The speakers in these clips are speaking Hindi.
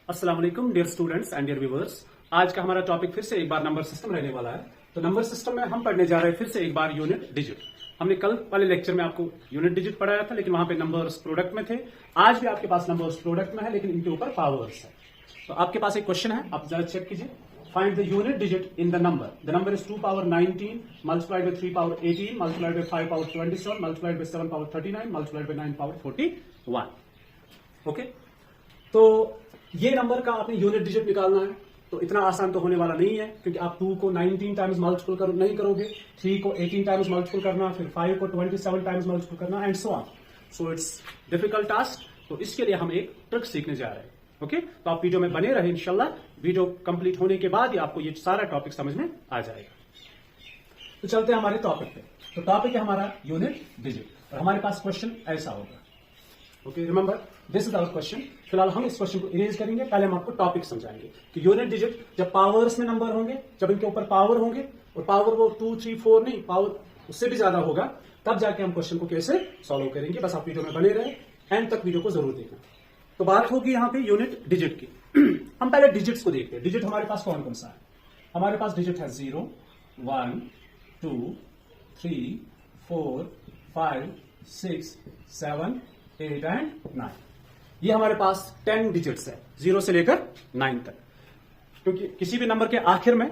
अस्सलाम वालेकुम dear students and dear viewers. आज का हमारा टॉपिक फिर से एक बार नंबर सिस्टम रहने वाला है। तो नंबर सिस्टम में हम पढ़ने जा रहे हैं फिर से एक बार यूनिट डिजिट। हमने कल वाले लेक्चर में आपको यूनिट डिजिट पढ़ाया था, लेकिन वहां पे नंबर्स प्रोडक्ट में थे। आज भी आपके पास नंबर्स प्रोडक्ट में है, लेकिन इनके ऊपर पावर्स है। तो आपके पास एक क्वेश्चन है, आप जरा चेक कीजिए। Find the unit digit in the number. The number is 2 power 19 multiplied by 3 power 18 multiplied by 5 power 27 multiplied by 7 power 39 multiplied by 9 power 41। Okay, तो ये नंबर का आपने यूनिट डिजिट निकालना है। तो इतना आसान तो होने वाला नहीं है, क्योंकि आप 2 को 19 टाइम्स मल्टीपल नहीं करोगे, 3 को 18 टाइम्स मल्टीपल करना, फिर 5 को 27 टाइम्स मल्टीपल करना and so on. So it's difficult task. तो इसके लिए हम एक ट्रिक सीखने जा रहे हैं। ओके, तो आप वीडियो में बने रहे। इंशाल्लाह वीडियो कंप्लीट होने के बाद ही आपको ये सारा टॉपिक समझ में आ जाएगा। तो चलते हैं हमारे टॉपिक पे। तो टॉपिक है हमारा यूनिट डिजिट और हमारे पास क्वेश्चन ऐसा होगा। Okay, remember this is our question. फिलहाल हम इस क्वेश्चन को इरेज करेंगे, पहले हम आपको टॉपिक समझाएंगे कि यूनिट डिजिट जब पावर्स में नंबर होंगे, जब इनके ऊपर पावर होंगे और पावर वो 2, 3, 4 नहीं, पावर उससे भी ज्यादा होगा, तब जाके हम क्वेश्चन को कैसे सॉल्व करेंगे। बस आप वीडियो में बने रहे, एंड तक वीडियो को जरूर देखना। तो बात होगी यहाँ पे यूनिट डिजिट की। हम पहले डिजिट्स को देखते हैं। डिजिट हमारे पास कौन कौन सा है? हमारे पास डिजिट है 0, 1, 2, 3, 4, 5, 6, 7, 8 एंड 9। ये हमारे पास 10 डिजिट्स है, 0 से लेकर 9 तक। क्योंकि किसी भी नंबर के आखिर में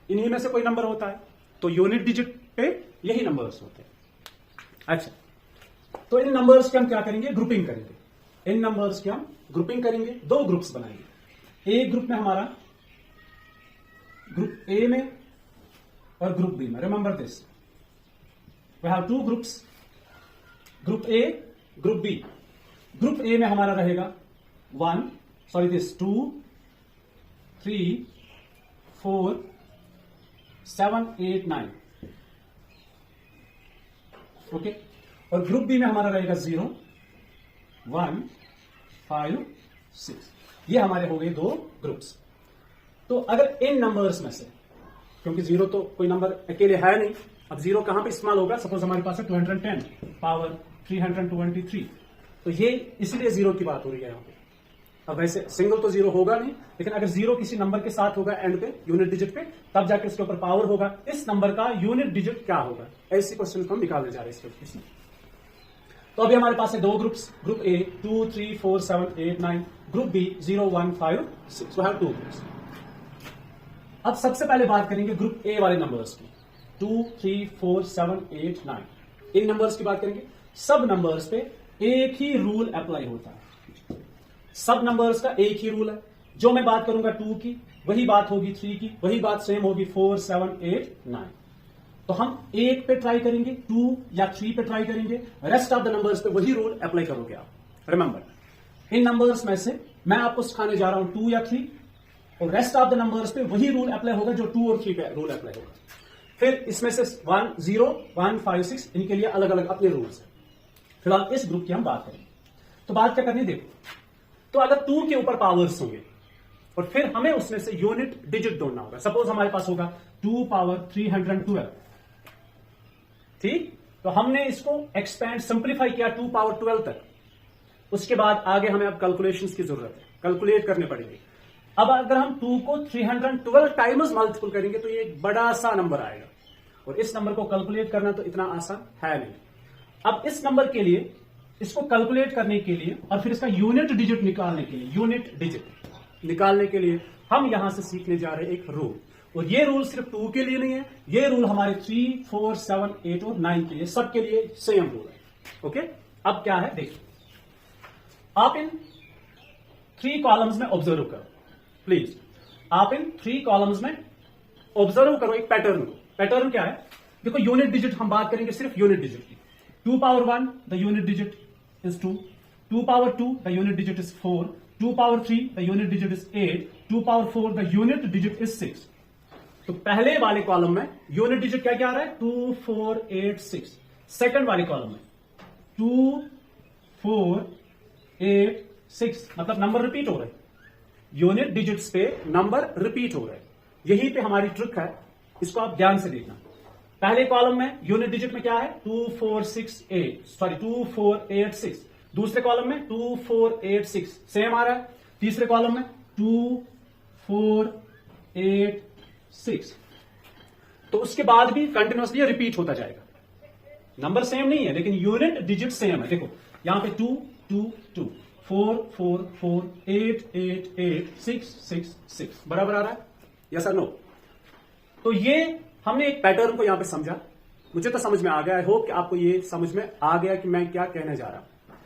इन्हीं में से कोई नंबर होता है, तो यूनिट डिजिट पे यही नंबर्स होते हैं। अच्छा, तो इन नंबर्स की हम क्या करेंगे? ग्रुपिंग करेंगे। इन नंबर्स की हम ग्रुपिंग करेंगे, 2 ग्रुप्स बनाएंगे। एक ग्रुप में हमारा ग्रुप ए में और ग्रुप बी में। Remember this, we have 2 groups, group A, group B. Group A में हमारा रहेगा 2, 3, 4, 7, 8, 9। ओके, और ग्रुप बी में हमारा रहेगा 0, 1, 5, 6। ये हमारे हो गए 2 ग्रुप्स। तो अगर इन नंबर्स में से, क्योंकि 0 तो कोई नंबर अकेले है नहीं, अब 0 कहां पे इस्तेमाल होगा? सपोज हमारे पास है 210 पावर 323, तो ये इसीलिए 0 की बात हो रही है यहां पे। अब वैसे सिंगल तो 0 होगा नहीं, लेकिन अगर 0 किसी नंबर के साथ होगा एंड पे, यूनिट डिजिट पे, तब जाके इसके ऊपर पावर होगा। इस नंबर का यूनिट डिजिट क्या होगा? ऐसी क्वेश्चन को हम निकालने जा रहे हैं इसमें। तो अभी हमारे पास है 2 groups, group A 2, 3, 4, 7, 8, 9, group B 0, 1, 5, 6। We have 2 groups. अब सबसे पहले बात करेंगे ग्रुप ए वाले नंबर्स की। 2, 3, 4, 7, 8, 9 इन नंबर्स की बात करेंगे। सब नंबर्स पे एक ही रूल अप्लाई होता है। सब नंबर्स का एक ही रूल है। जो मैं बात करूंगा 2 की, वही बात होगी 3 की, वही बात सेम होगी 4, 7, 8, 9। तो हम 1 पे ट्राई करेंगे, 2 या 3 पे ट्राई करेंगे, रेस्ट ऑफ द नंबर्स पे वही रूल अप्लाई करोगे आप। रिमेंबर, इन नंबर्स में से मैं आपको सिखाने जा रहा हूं 2 या 3, और रेस्ट ऑफ द नंबर्स पे वही रूल अप्लाई होगा जो 2 और 3 पे रूल अप्लाई होगा। फिर इसमें से 1, 0, 1, 5, 6 इनके लिए अलग अलग अपने रूल्स हैं। फिलहाल इस ग्रुप की हम बात करेंगे। तो बात क्या करनी, देखो, तो अगर 2 के ऊपर पावर्स होंगे और फिर हमें उसमें से यूनिट डिजिट ढूंढना होगा। सपोज हमारे पास होगा 2 power 312। ठीक, तो हमने इसको एक्सपेंड सिंप्लीफाई किया 2 power 12 तक। उसके बाद आगे हमें अब कैलकुलेशंस की जरूरत है, कैलकुलेट करने पड़ेंगे। अब अगर हम 2 को 312 टाइम्स मल्टीपल करेंगे तो ये एक बड़ा सा नंबर आएगा, और इस नंबर को कैलकुलेट करना तो इतना आसान है नहीं। अब इस नंबर के लिए, इसको कैलकुलेट करने के लिए और फिर इसका यूनिट डिजिट निकालने के लिए, यूनिट डिजिट निकालने के लिए हम यहां से सीखने जा रहे हैं एक रूल। और ये रूल सिर्फ 2 के लिए नहीं है, ये रूल हमारे 3, 4, 7, 8 और 9 के लिए, सबके लिए सेम रूल है। ओके, अब क्या है देखिए, आप इन 3 कॉलम्स में ऑब्जर्व करो प्लीज। आप इन 3 कॉलम्स में ऑब्जर्व करो एक पैटर्न को। पैटर्न क्या है? देखो, यूनिट डिजिट हम बात करेंगे सिर्फ यूनिट डिजिट की। 2 power 1 the unit digit is 2, 2 power 2 the unit digit is 4, 2 power 3 the unit digit is 8, 2 power 4 the unit digit is 6। तो पहले वाले कॉलम में यूनिट डिजिट क्या क्या आ रहा है? 2, 4, 8, 6। सेकंड वाले कॉलम में 2, 4, 8, 6, मतलब नंबर रिपीट हो रहे हैं। यूनिट डिजिट्स पे नंबर रिपीट हो रहे हैं। यही पे हमारी ट्रिक है, इसको आप ध्यान से देखना। पहले कॉलम में यूनिट डिजिट में क्या है? 2, 4, 6, 8, 2, 4, 8, 6। दूसरे कॉलम में 2, 4, 8, 6 सेम आ रहा है। तीसरे कॉलम में 2 4 8 6, तो उसके बाद भी कंटिन्यूअसली रिपीट होता जाएगा। नंबर सेम नहीं है लेकिन यूनिट डिजिट सेम है। देखो यहां पे 2 2 2 4 4 4 8 8 8 6 6 6 बराबर आ रहा है, यस और नो? तो ये हमने एक पैटर्न को यहां पे समझा, मुझे तो समझ में आ गया। आई होप कि आपको ये समझ में आ गया कि मैं क्या कहने जा रहा हूं,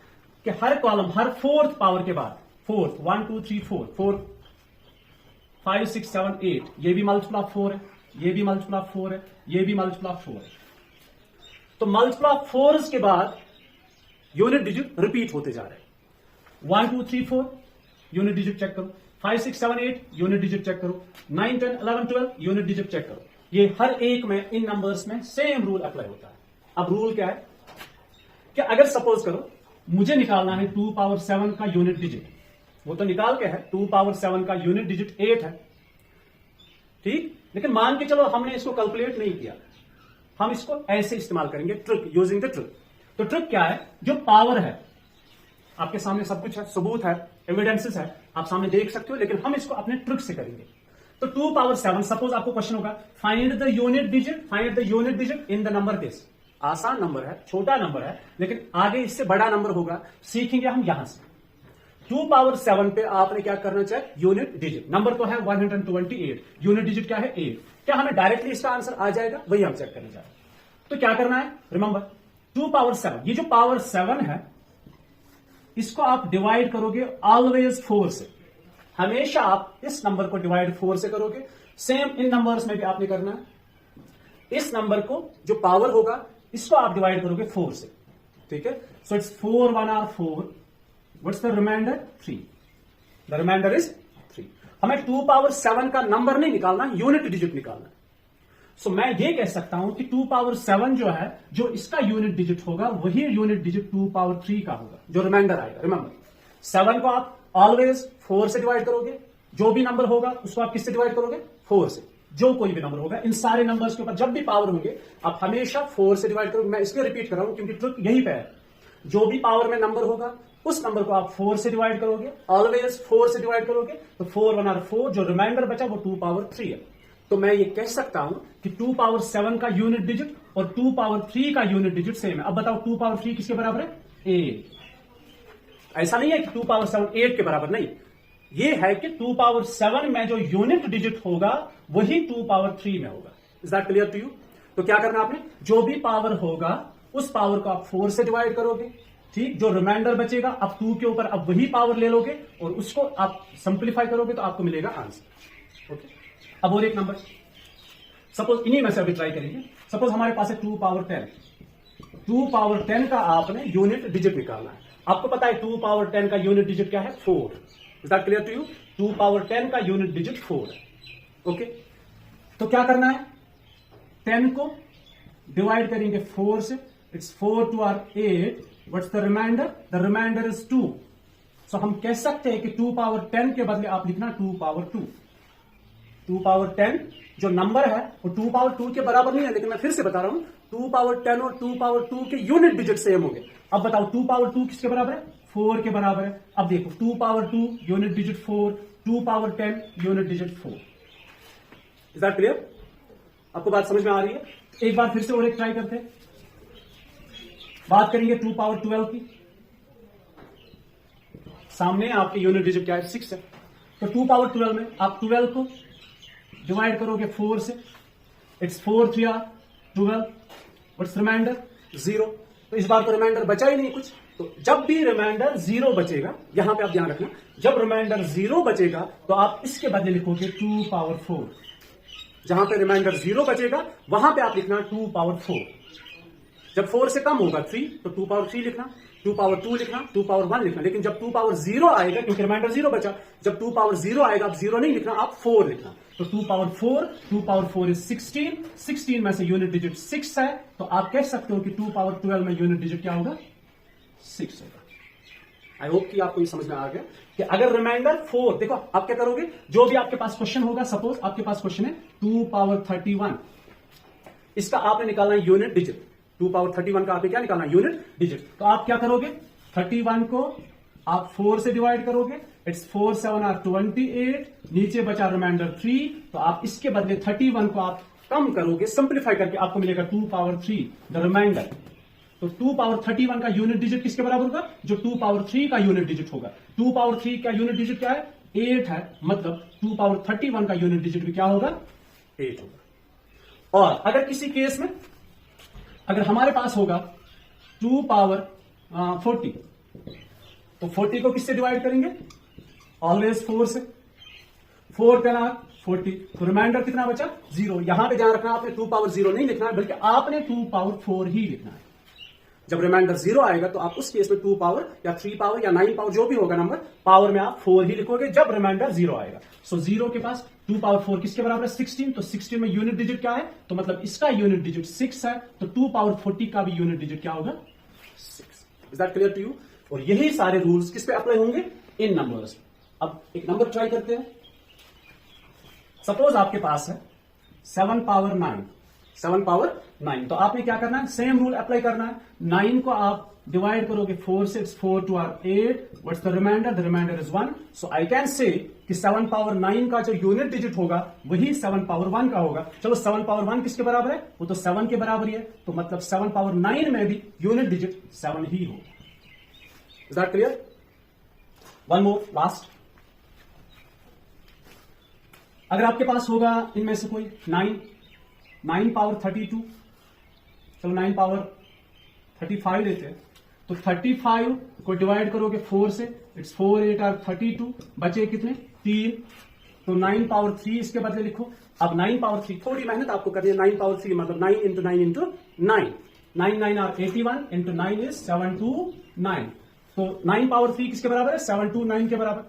कि हर कॉलम, हर फोर्थ पावर के बाद, फोर्थ 1 2 3 4 4 5 6 7 8, ये भी मल्टीपल ऑफ 4 है, ये भी मल्टीपल ऑफ 4 है, ये भी मल्टीपल ऑफ 4 है। तो मल्टीपल ऑफ 4 के बाद यूनिट डिजिट रिपीट होते जा रहे हैं। 1 2 3 4 यूनिट डिजिट चेक करो, 5 6 7 8 यूनिट डिजिट चेक करो, 9 10 11 12 यूनिट डिजिट चेक करो। ये हर एक में, इन नंबर्स में सेम रूल अप्लाई होता है। अब रूल क्या है कि अगर सपोज करो मुझे निकालना है 2 पावर 7 का यूनिट डिजिट, वो तो निकाल के है, 2 पावर 7 का यूनिट डिजिट 8 है, ठीक। लेकिन मान के चलो हमने इसको कैलकुलेट नहीं किया, हम इसको ऐसे इस्तेमाल करेंगे, ट्रिक, यूजिंग द ट्रिक। तो ट्रिक क्या है, जो पावर है आपके सामने सब कुछ है, सबूत है, एविडेंसेस है, आप सामने देख सकते हो, लेकिन हम इसको अपने ट्रिक से करेंगे। तो 2 पावर 7, सपोज आपको क्वेश्चन होगा find the unit digit, find the unit digit in the number this. आसान नंबर है, छोटा नंबर है, लेकिन आगे इससे बड़ा नंबर होगा, सीखेंगे हम यहां से। 2 पावर 7 पे आपने क्या करना चाहिए, यूनिट डिजिट। नंबर तो है 128, यूनिट डिजिट क्या है 8। क्या हमें डायरेक्टली इसका आंसर आ जाएगा, वही हम चेक करने जा रहे हैं। तो क्या करना है, रिमेंबर 2 पावर 7, ये जो पावर 7 है इसको आप डिवाइड करोगे ऑलवेज 4 से। हमेशा आप इस नंबर को डिवाइड 4 से करोगे। सेम इन नंबर्स में भी आपने करना है। इस नंबर को जो पावर होगा इसको आप डिवाइड करोगे 4 से, ठीक है। So it's 4 1 are 4, what's the remainder 3, the remainder is 3। हमें 2 पावर 7 का नंबर नहीं निकालना, यूनिट डिजिट निकालना है। सो मैं ये कह सकता हूं कि 2 पावर 7 जो है, जो इसका यूनिट डिजिट होगा वही यूनिट डिजिट 2 पावर 3 का होगा, जो रिमाइंडर आएगा। रिमेंबर 7 को आप ऑलवेज 4 से डिवाइड करोगे, जो भी नंबर होगा उसको आप किससे डिवाइड करोगे, 4 से। जो कोई भी नंबर होगा, इन सारे नंबर्स के ऊपर जब भी पावर होंगे आप हमेशा 4 से डिवाइड करोगे। मैं इसलिए रिपीट कर रहा हूं क्योंकि ट्रिक यही पे है। जो भी पावर में नंबर होगा उस नंबर को आप 4 से डिवाइड करोगे, ऑलवेज 4 से डिवाइड करोगे, तो 4 1 आर 4, जो रिमाइंडर बचा वो 2 पावर 3 है। तो मैं ये कह सकता हूं कि 2 पावर 7 का यूनिट डिजिट और 2 पावर 3 का यूनिट डिजिट सेम है। अब बताओ 2 पावर 3 किसके बराबर है, 8। ऐसा नहीं है कि 2 पावर 7 8 के बराबर, नहीं, ये है कि 2 पावर 7 में जो यूनिट डिजिट होगा वही 2 पावर 3 में होगा। Is that clear to you? तो क्या करना आपने, जो भी पावर होगा उस पावर को आप 4 से डिवाइड करोगे, ठीक। जो रिमाइंडर बचेगा अब 2 के ऊपर अब वही पावर ले लोगे और उसको आप सिंप्लीफाई करोगे तो आपको मिलेगा आंसर, ओके। अब और एक नंबर, सपोज इन्हीं में से अभी ट्राई करेंगे। सपोज हमारे पास है 2 पावर 10, 2 पावर 10 का आपने यूनिट डिजिट निकालना है। आपको पता है 2 पावर 10 का यूनिट डिजिट क्या है, 4। Is that clear to you? 2 power 10 का यूनिट डिजिट 4 है, ओके। तो क्या करना है, 10 को डिवाइड करेंगे 4 से, it's 4 2 are 8, what's the remainder, the remainder is 2। So हम कह सकते हैं कि 2 पावर 10 के बदले आप लिखना 2 पावर 2। 2 पावर 10 जो नंबर है वो 2 पावर 2 के बराबर नहीं है, लेकिन मैं फिर से बता रहा हूं 2 पावर 10 और 2 पावर 2 के यूनिट डिजिट सेम होंगे। अब बताओ 2 पावर 2 किसके बराबर है, 4 के बराबर है। अब देखो 2 power 2 unit digit 4, 2 power 10 unit digit 4। Is that clear? आपको बात समझ में आ रही है? एक बार फिर से और एक ट्राई करते हैं। बात करेंगे 2 पावर 12 की। सामने आपके यूनिट डिजिट क्या है, 6 है। तो 2 पावर 12 में आप 12 को डिवाइड करोगे 4 से, इट्स 4 3 आर 12, व्हाट्स रिमाइंडर 0। तो इस बार तो रिमाइंडर बचा ही नहीं कुछ। तो जब भी रिमाइंडर 0 बचेगा, यहां पे आप ध्यान रखना, जब रिमाइंडर 0 बचेगा तो आप इसके बदले लिखोगे 2 पावर 4। जहां पे रिमाइंडर 0 बचेगा वहां पे आप लिखना 2 पावर 4। जब 4 से कम होगा 3 तो 2 पावर 3 लिखना, 2 पावर 2 लिखना, 2 पावर 1 लिखना। लेकिन जब 2 पावर 0 आएगा, क्योंकि रिमाइंडर 0 बचा, जब 2 पावर 0 आएगा आप 0 नहीं लिखना, आप 4 लिखना। तो 2 पावर 4 इज 16, 16 में से यूनिट डिजिट 6 है, तो आप कह सकते हो कि 2 पावर 12 में यूनिट डिजिट क्या होगा, 6 होगा। आई होप कि आपको ये समझ में आ गया कि अगर रिमाइंडर 4, देखो आप क्या करोगे, जो भी आपके पास क्वेश्चन होगा, सपोज आपके पास क्वेश्चन है 2 पावर 31, इसका आपने निकालना है यूनिट डिजिट। 2 पावर 31 का आपने क्या निकालना है, यूनिट डिजिट। तो आप क्या करोगे, 31 को आप 4 से डिवाइड करोगे, इट्स 4 7 आर 28, नीचे बचा रिमाइंडर 3, तो आप इसके बदले 31 को आप कम करोगे, सिंप्लीफाई करके आपको मिलेगा 2 पावर 3 द रिमाइंडर। तो 2 पावर 31 का यूनिट डिजिट किसके बराबर होगा? जो 2 पावर 3 का यूनिट डिजिट होगा। 2 पावर 3 का यूनिट डिजिट क्या है? 8 है, मतलब 2 पावर 31 का यूनिट डिजिट भी क्या होगा? 8 होगा। और अगर किसी केस में अगर हमारे पास होगा 2 पावर 40, तो 40 को किससे डिवाइड करेंगे? ऑलवेज 4 से। 4 10 आर 40, तो रिमाइंडर कितना बचा? 0। यहां पे ध्यान रखना, आपने 2 पावर 0 नहीं लिखना है, बल्कि आपने 2 पावर 4 ही लिखना है। जब रिमाइंडर 0 आएगा तो आप उस केस में 2 पावर या 3 पावर या 9 पावर जो भी होगा नंबर, पावर में आप 4 ही लिखोगे जब रिमाइंडर 0 आएगा। सो 0 के पास 2 पावर 4 किसके बराबर है? 16। तो 16 में यूनिट डिजिट क्या है? तो मतलब इसका यूनिट डिजिट 6 है, तो 2 पावर 40 का भी यूनिट डिजिट क्या होगा? 6। Is that clear to you? और यही सारे रूल्स किस पे अप्लाई होंगे? इन नंबर्स। अब एक नंबर ट्राई करते हैं। सपोज आपके पास है 7 पावर 9, 7 पावर 9, तो आपने क्या करना है? सेम रूल अप्लाई करना है। 9 को आप डिवाइड करोगे 4 से, 4 2 are 8, what's the remainder? The remainder is 1। So I can say कि 7 पावर 9 का जो यूनिट डिजिट होगा वही 7 पावर 1 का होगा। चलो 7 पावर 1 किसके बराबर है? वो तो 7 के बराबर ही है, तो मतलब 7 पावर 9 में भी यूनिट डिजिट 7 ही होगा। Is that clear? One more last. अगर आपके पास होगा इनमें से कोई 9 पावर 32, चलो 9 पावर 35 लेते हैं, तो 35 को डिवाइड करोगे 4 से, इट्स 4 8 आर 32, बचे कितने? 3। तो 9 पावर 3 इसके बदले लिखो। अब 9 पावर 3 थोड़ी मेहनत आपको करनी है। 9 पावर 3 मतलब 9 into 9 into 9, 9 9 are 81 into 9 is 729। तो 9 पावर 3 किसके बराबर है? 729 के बराबर।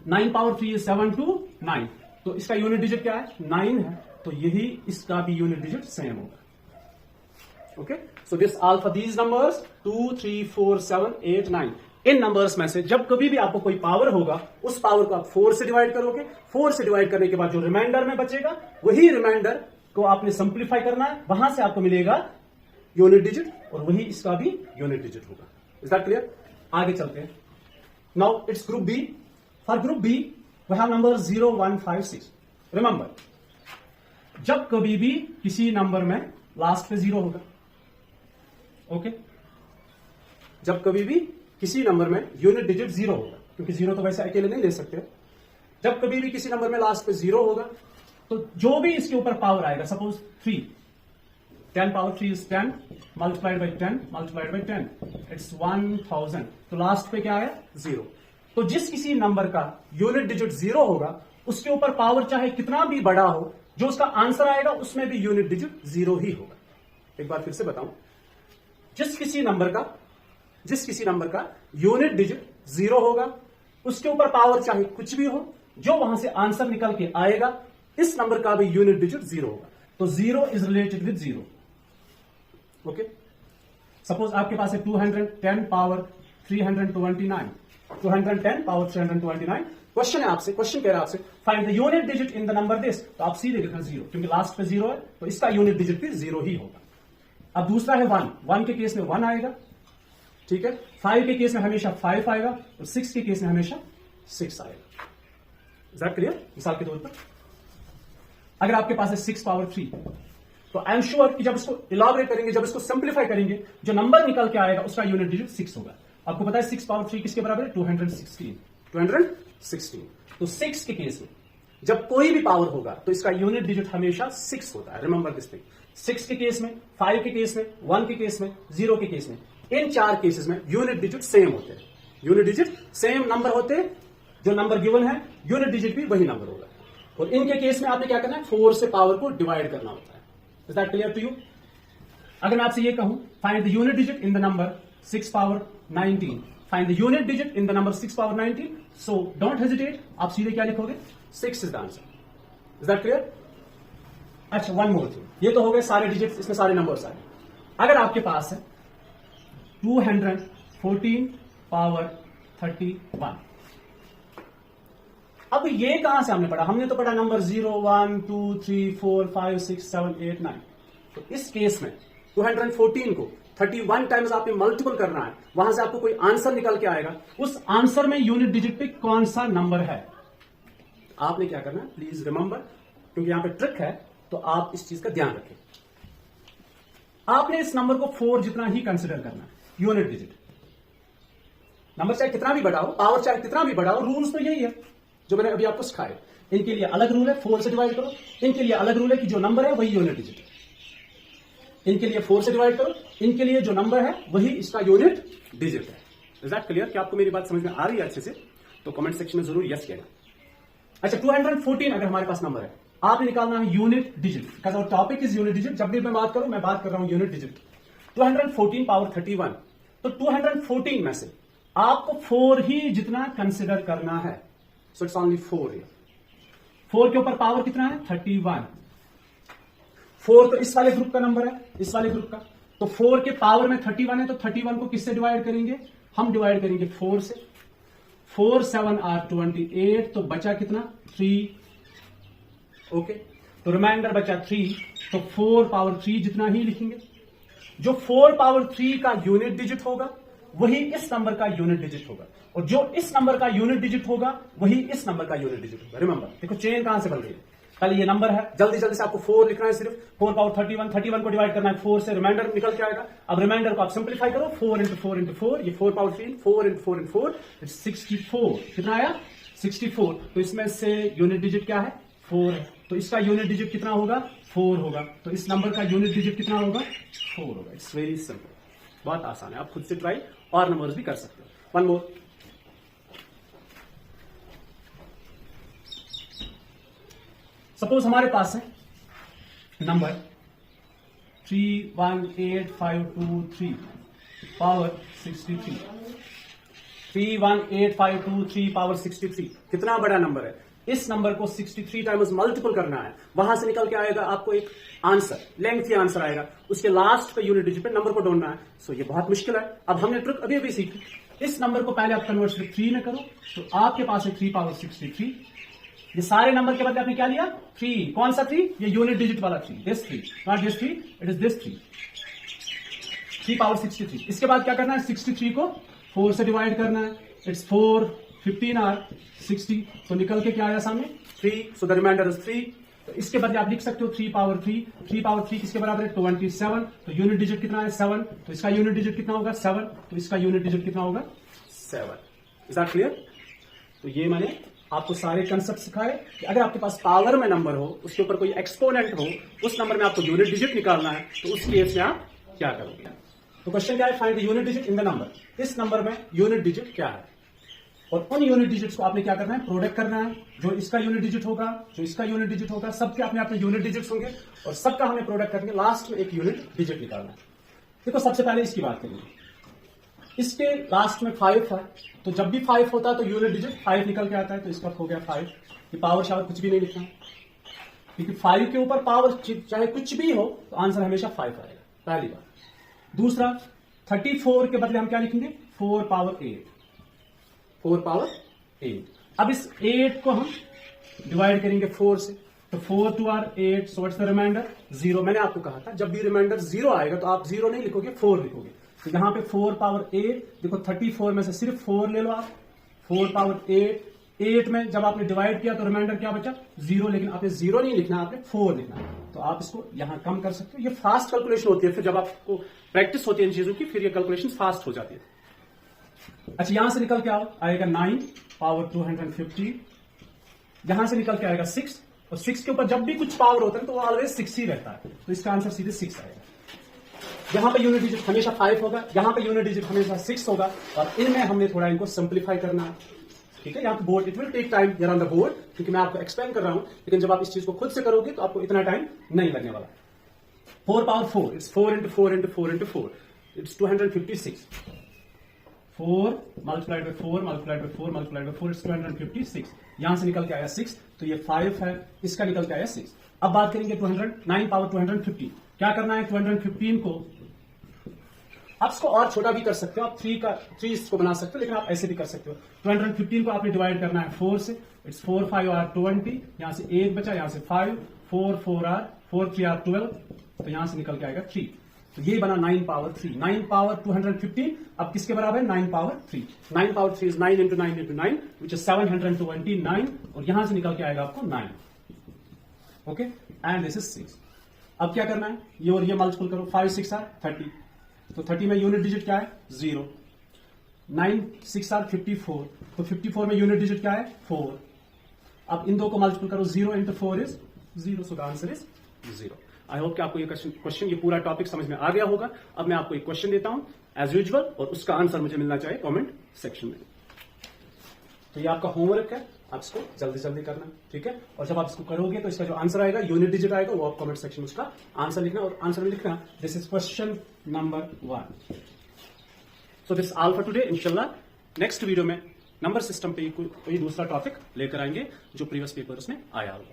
9 पावर 3 इज 729, तो इसका यूनिट डिजिट क्या है? 9 है, तो यही इसका भी यूनिट डिजिट सेम होगा। Okay, so this all for these numbers 2 3 4 7 8 9। In numbers में से जब कभी भी आपको कोई पावर होगा, उस पावर को आप 4 से डिवाइड करोगे। 4 से डिवाइड करने के बाद जो रिमाइंडर में बचेगा, वही रिमाइंडर को आपने सिंप्लीफाई करना है, वहां से आपको मिलेगा यूनिट डिजिट, और वही इसका भी यूनिट डिजिट होगा। Is that clear? आगे चलते हैं। Now it's group B. For group B we have number 0 1 5 6। Remember, जब कभी भी किसी नंबर में लास्ट पे 0 होगा, ओके, जब कभी भी किसी नंबर में यूनिट डिजिट 0 होगा, क्योंकि 0 तो वैसे अकेले नहीं ले सकते, जब कभी भी किसी नंबर में लास्ट पे 0 होगा, तो जो भी इसके ऊपर पावर आएगा, suppose 3, 10 power 3 is 10 multiplied by 10 multiplied by 10, it's 1000। तो लास्ट पे क्या आया? 0। तो जिस किसी नंबर का यूनिट डिजिट 0 होगा, उसके ऊपर पावर चाहे कितना भी बड़ा हो, जो उसका आंसर आएगा उसमें भी यूनिट डिजिट 0 ही होगा। एक बार फिर से बताऊं, जिस किसी नंबर का यूनिट डिजिट 0 होगा, उसके ऊपर पावर चाहे कुछ भी हो, जो वहां से आंसर निकल के आएगा, इस नंबर का भी यूनिट डिजिट 0 होगा। तो 0 is related with 0। Okay, suppose आपके पास है 210 पावर 329, 210 पावर 329। क्वेश्चन है आपसे, क्वेश्चन कह रहा है आपसे find the unit digit in the number this. तो आप सीधे लिखना 0, क्योंकि लास्ट पे 0 है, तो इसका यूनिट डिजिट भी 0 ही होगा। अब दूसरा है 1 के केस में 1 आएगा, ठीक है। 5 के केस में हमेशा 5 आएगा, और 6 के केस में हमेशा 6 आएगा। Is that clear? मिसाल के तौर पर अगर आपके पास है 6 पावर 3, तो आई एम श्योर कि जब इसको इलाबरेट करेंगे, जब इसको सिंप्लीफाई करेंगे, जो नंबर निकल के आएगा उसका यूनिट डिजिट 6 होगा। आपको पता है 6 पावर 3 किसके बराबर है? 216। तो 6 के केस में जब कोई भी पावर होगा, तो इसका यूनिट डिजिट हमेशा 6 होता है। Remember this thing. 6 के केस में, 5 के केस में, 1 के केस में, 0 के केस में, इन 4 केसेस में यूनिट डिजिट सेम होते हैं। यूनिट डिजिट सेम नंबर होते हैं, जो नंबर गिवन है यूनिट डिजिट भी वही नंबर होगा। और इनके केस में आपने क्या करना है? 4 से पावर को डिवाइड करना होता है। Is that clear to you? अगर मैं आपसे ये कहूं find the unit digit in the number 6 power 19, find the unit digit in the number 6 power 19, so don't hesitate, आप सीधे क्या लिखोगे? 6 is the answer. Is that clear? अच्छा, वन मोर थिंग, ये तो हो गए सारे डिजिट्स, इसमें सारे नंबर्स आ गए। अगर आपके पास है 214 पावर 31, अब ये कहां से हमने पढ़ा? हमने तो पढ़ा नंबर 0 1 2 3 4 5 6 7 8 9। तो इस केस में 214 को 31 टाइम्स आपने मल्टीपल करना है, वहां से आपको कोई आंसर निकल के आएगा, उस आंसर में यूनिट डिजिट पे कौन सा नंबर है, आपने क्या करना है, प्लीज रिमेंबर, क्योंकि यहां पे ट्रिक है, तो आप इस चीज का ध्यान रखें। आपने इस नंबर को 4 जितना ही कंसिडर करना है, यूनिट डिजिट। नंबर चाहे कितना भी बड़ा हो, पावर चाहे कितना भी बड़ा हो, रूल्स तो यही है जो मैंने अभी आपको सिखाए। इनके लिए अलग रूल है, 4 से डिवाइड करो, इनके लिए अलग रूल है कि जो नंबर है वही यूनिट डिजिट है। इनके लिए 4 से डिवाइड करो, इनके लिए जो नंबर है वही इसका यूनिट डिजिट है। Is that clear? कि आपको मेरी बात समझ में आ रही है अच्छे से? तो कमेंट सेक्शन में जरूर यस कहना। अच्छा, 214 अगर हमारे पास नंबर है, आपने निकालना है unit digit, because our topic is unit digit. जब भी मैं बात करूं, मैं बात कर रहा हूं यूनिट डिजिट। 214 पावर 31, तो 214 में से आपको 4 ही जितना कंसिडर करना है, सो इट्स ओनली 4 हियर। 4 के ऊपर पावर कितना है, 31। 4 तो इस वाले ग्रुप का नंबर है, इस वाले ग्रुप का, तो 4 के पावर में 31 है, तो 31 को किससे डिवाइड करेंगे, हम डिवाइड करेंगे 4 से। 4 7 are 28, तो बचा कितना, 3। ओके, तो रिमाइंडर बचा 3, तो 4 पावर 3 जितना ही लिखेंगे। जो 4 पावर 3 का यूनिट डिजिट होगा वही इस नंबर का यूनिट डिजिट होगा, और जो इस नंबर का यूनिट डिजिट होगा वही इस नंबर का यूनिट डिजिट होगा। रिमेंबर, देखो चेन कहां से बन रही है। पहले ये नंबर है, जल्दी जल्दी से आपको 4 लिखना है, सिर्फ 4 पावर 31 को डिवाइड करना है 4 से, रिमाइंडर निकल के आएगा। अब रिमाइंडर को आप सिंप्लीफाई करो, 4 इंटू 4 इंटू 4, ये 4 पावर 3, 4 इंटू 4 इंटू 4, 64। कितना आया, 64। तो इसमें से यूनिट डिजिट क्या है, 4 है, तो इसका यूनिट डिजिट कितना होगा, 4 होगा। तो इस नंबर का यूनिट डिजिट कितना होगा, 4 होगा। इट्स वेरी सिंपल, बहुत आसान है, आप खुद से ट्राई और नंबर्स भी कर सकते हो। वन मोर, सपोज हमारे पास है नंबर 318523 पावर 63। 318523 पावर 63 कितना बड़ा नंबर है। इस नंबर को 63 टाइम्स मल्टीपल करना है, वहां से निकल के आएगा आपको एक आंसर, लेंथी आंसर आएगा, उसके लास्ट पे यूनिट डिजिट पे नंबर को ढूंढना है। सो ये बहुत मुश्किल है। अब हमने ट्रिक अभी अभी सीखी। इस नंबर को पहले आप कन्वर्ट सिर्फ 3 में करो, तो आपके पास है 3 पावर 63। ये सारे नंबर के बदले आपने क्या लिया, 3। कौन सा 3, ये यूनिट डिजिट वाला 3, this 3, not this 3, it is this 3, 3 power 63। इसके बाद क्या करना है, 63 को 4 से डिवाइड करना है, इट्स 4, 15 आर 60, तो निकल के क्या आया सामने, 3, सो द रिमाइंडर इज 3। तो इसके बदले आप लिख सकते हो 3 पावर 3, 3 पावर 3 किसके बराबर है, 27, तो यूनिट डिजिट कितना है, 7, तो इसका यूनिट डिजिट कितना होगा, 7, तो इसका यूनिट डिजिट कितना होगा, 7। Is that clear? तो ये मैंने आपको सारे कंसेप्ट सिखाए कि अगर आपके पास पावर में नंबर हो, उसके ऊपर कोई एक्सपोनेंट हो, उस नंबर में आपको यूनिट डिजिट निकालना है, तो उस केस में आप क्या करोगे। तो क्वेश्चन क्या है, find the unit digit in the number. इस नंबर में यूनिट डिजिट क्या है, और उन यूनिट डिजिट्स को आपने क्या करना है, प्रोडक्ट करना है। जो इसका यूनिट डिजिट होगा, जो इसका यूनिट डिजिट होगा, सबके अपने अपने यूनिट डिजिट्स होंगे, और सबका हमें प्रोडक्ट करके लास्ट में एक यूनिट डिजिट निकालना है। देखो सबसे पहले इसकी बात करेंगे। इसके लास्ट में 5 है, तो जब भी 5 होता है तो यूनिट डिजिट 5 निकल के आता है, तो इसका हो गया 5। ये पावर शावर कुछ भी नहीं लिखना, क्योंकि 5 के ऊपर पावर चाहे कुछ भी हो तो आंसर हमेशा 5 आएगा, पहली बात। दूसरा, 34 के बदले हम क्या लिखेंगे, 4 पावर 8, 4 पावर 8। अब इस 8 को हम डिवाइड करेंगे 4 से, तो 4 2 are 8, so what's the remainder, 0। मैंने आपको कहा था जब भी रिमाइंडर 0 आएगा तो आप 0 नहीं लिखोगे, 4 लिखोगे। तो यहां पे 4 पावर 8, देखो 34 में से सिर्फ 4 ले लो आप, 4 पावर 8, 8 में जब आपने डिवाइड किया तो रिमाइंडर क्या बचा, 0, लेकिन आपने 0 नहीं लिखना, आपने 4 लिखना है। तो आप इसको यहां कम कर सकते हो। ये फास्ट कैलकुलेशन होती है, फिर जब आपको प्रैक्टिस होती है इन चीजों की, फिर ये कैलकुलेशन फास्ट हो जाती है। अच्छा, यहां से निकल के आएगा 9 पावर 250, यहां से निकल के आएगा 6, और 6 के ऊपर जब भी कुछ पावर होता है तो वो ऑलवेज 6 ही रहता है, तो इसका आंसर सीधे 6 आएगा। यहां पे यूनिट डिजिट हमेशा 5 होगा, यहां पे यूनिट डिजिट हमेशा 6 होगा, और इनमें हमने थोड़ा इनको सिंप्लीफाई करना है। ठीक है, यहाँ पे board, it will take time here on the board, क्योंकि मैं आपको एक्सप्लेन कर रहा हूं, लेकिन जब आप इस चीज को खुद से करोगे तो आपको इतना टाइम नहीं लगने वाला। 4 power 4, it's 4 into 4 into 4 into 4, it's 256। 4 multiplied by 4 multiplied by 4 multiplied by 4, it's 256। यहां से निकल के आया 6, तो ये 5 है, इसका निकल के आया 6। अब बात करेंगे 9 पावर 215। क्या करना है, 215 को आप इसको और छोटा भी कर सकते हो, आप 3 इसको बना सकते हो, लेकिन आप ऐसे भी कर सकते हो। 215 को आपने डिवाइड करना है 4 से, इट्स 4 5 आर 20, यहां से 1 बचा, यहां से 5, 4 4 आर 4 3 आर 12, तो यहां से निकल के आएगा 3। तो ये बना 9 पावर 3, 9 पावर 250 अब किसके बराबर है? 9 power 3। 9 power 3 is 9 into 9 into 9 which is 729 और यहां से निकल के आएगा आपको 9। Okay and this is 6। अब क्या करना है? ये और ये मल्टीपल करो, 5 6 आर 30, तो 30 में यूनिट डिजिट क्या है? 0। 9 6 आर 54, तो 54 में यूनिट डिजिट क्या है? 4। अब इन दो को मल्टीपल करो, 0 into 4 is 0, so the answer is 0। I hope कि आपको ये क्वेश्चन ये पूरा टॉपिक समझ में आ गया होगा। अब मैं आपको एक क्वेश्चन देता हूं एज यूजुअल और उसका आंसर मुझे मिलना चाहिए कमेंट सेक्शन में। तो ये आपका होमवर्क है, आप इसको जल्दी जल्दी करना, ठीक है? और जब आप इसको करोगे तो इसका जो आंसर आएगा, यूनिट डिजिट आएगा, वो आप कमेंट सेक्शन में उसका आंसर लिखना और आंसर में लिखना this is question number 1। So this all for today. इंशाल्लाह नेक्स्ट वीडियो में नंबर सिस्टम पे कोई दूसरा टॉपिक लेकर आएंगे जो प्रीवियस पेपर्स में आया होगा।